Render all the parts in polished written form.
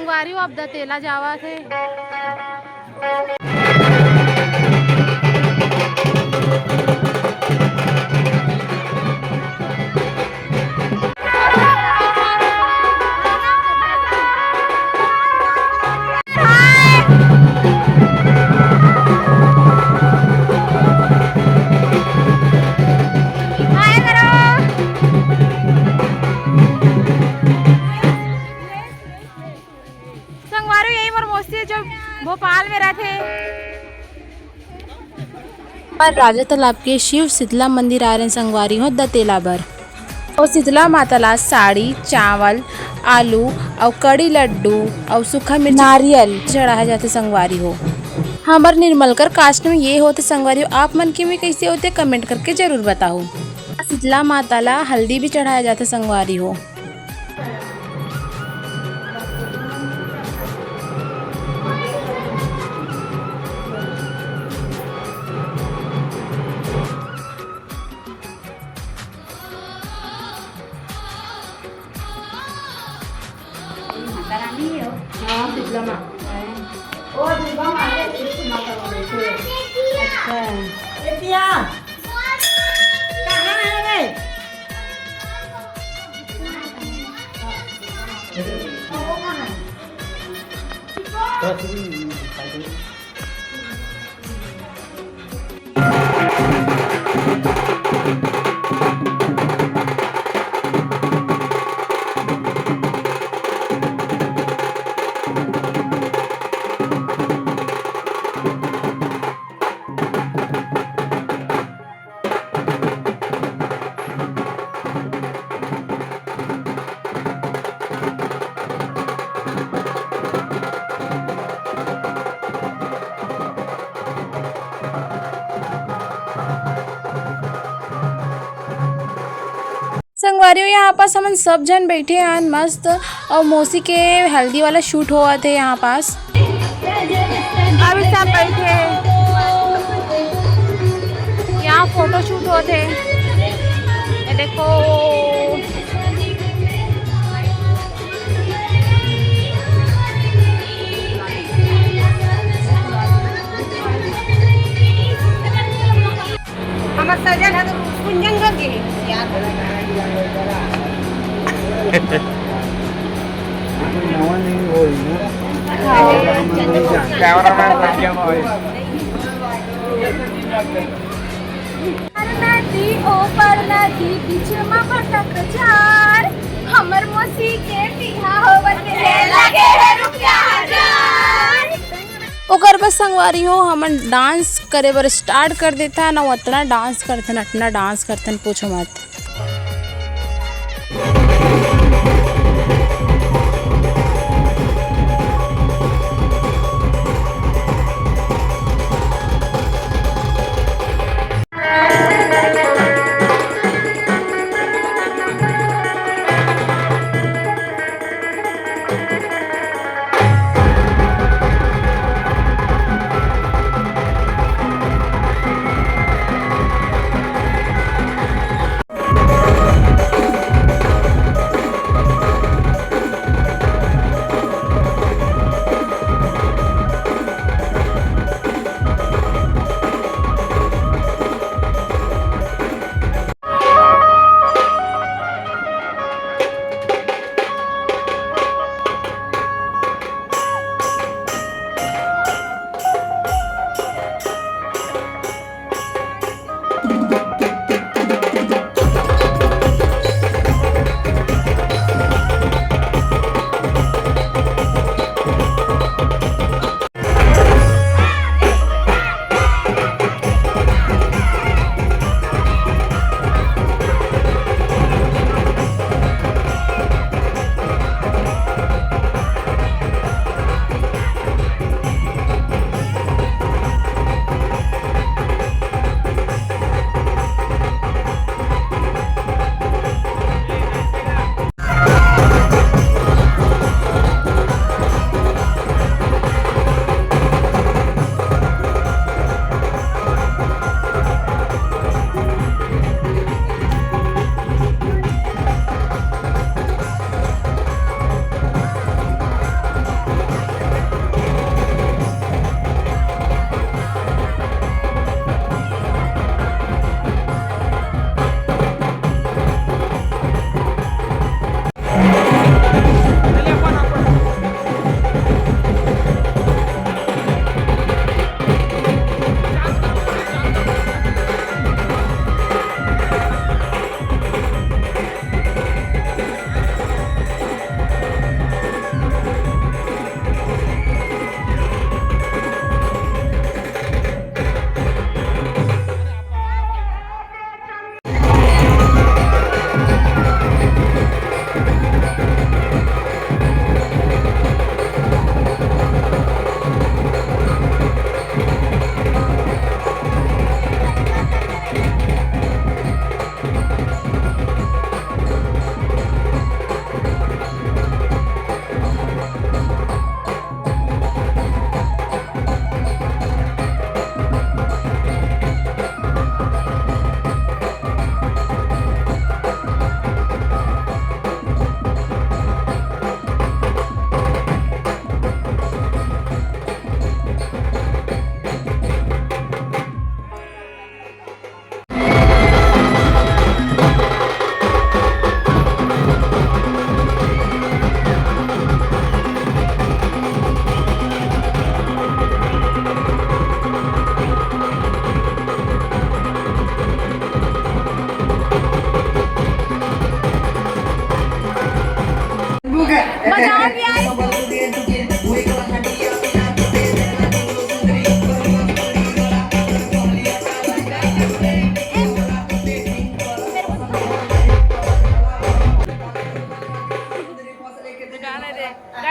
संगवारी अब दतेला जावा थे। संगवारी यही मोर मौसी जो भोपाल में रहते। पर राजा तालाब के शिव शीतला मंदिर आ रहे संगवारी हो दतेला बर और शीतला माता ला साड़ी चावल आलू और कड़ी लड्डू और सूखा मिर्च नारियल चढ़ाया जाते संगवारी हो। हमार निर्मलकर कास्ट में ये होते संगवारी हो। आप मन के में कैसे होते कमेंट करके जरूर बताओ। शीतला माता ला हल्दी भी चढ़ाया जाता संगवारी हो। संगवारी हो यहाँ पास हम सब जन बैठे हैं मस्त और मौसी के हल्दी वाला शूट हुआ थे यहाँ पास। अभी सब बैठे यहाँ फोटो शूट होते। ये देखो हमारे सजन है तो कुंजन करके नदी ऊपर नदी बीच में भटक जार हमर मौसी के बिहा होवत है लगे है रुपया हजार। ओकर बस संगवारी हो हमन डांस करे बर स्टार्ट कर देता ना उतना डांस करथन अतना डांस करथन पूछो मत।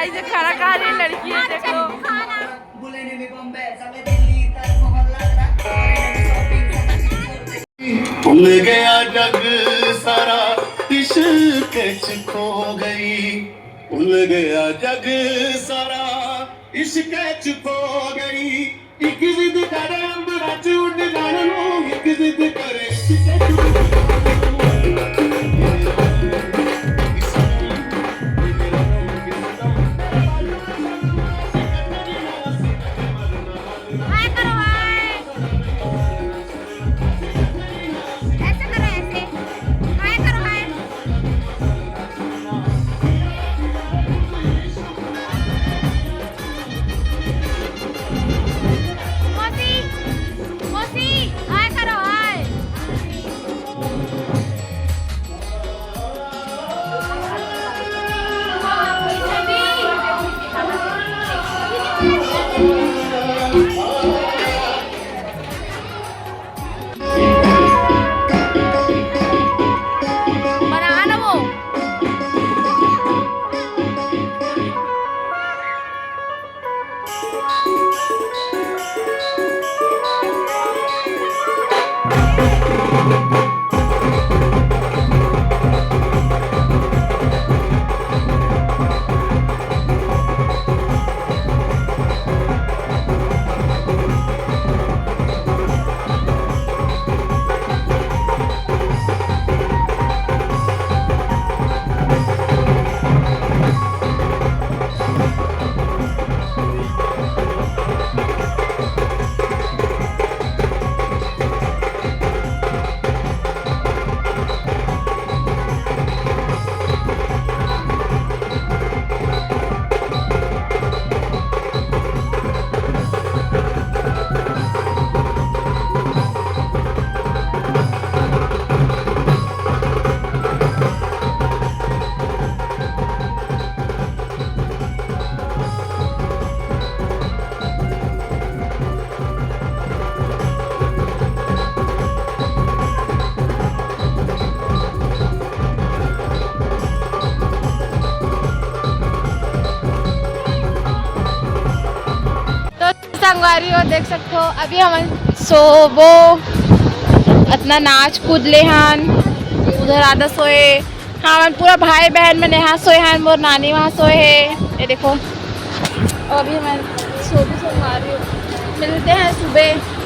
ऐसे खाना खा रही लड़की है देखो। भूल गया जग सारा इश्क च खो गई, भूल गया जग सारा इश्क च खो गई। एक जिद करे अंबरा च उड़ जान लो, एक जिद करे इश्क च उड़ जान हाय करो हाय, ऐसे करो ऐसे, हाय करो हाय। मौसी मौसी हाय करो हाय। बना ना वो। संगवारी हो देख सकते हो अभी हम सोबो अपना नाच कूद ले हन उधर आधा सोए। हाँ मन पूरा भाई बहन मैंने यहाँ सोए हैं, मोर नानी वहाँ सोए है ये देखो। और अभी मैं सोबी संगवारी मिलते हैं सुबह।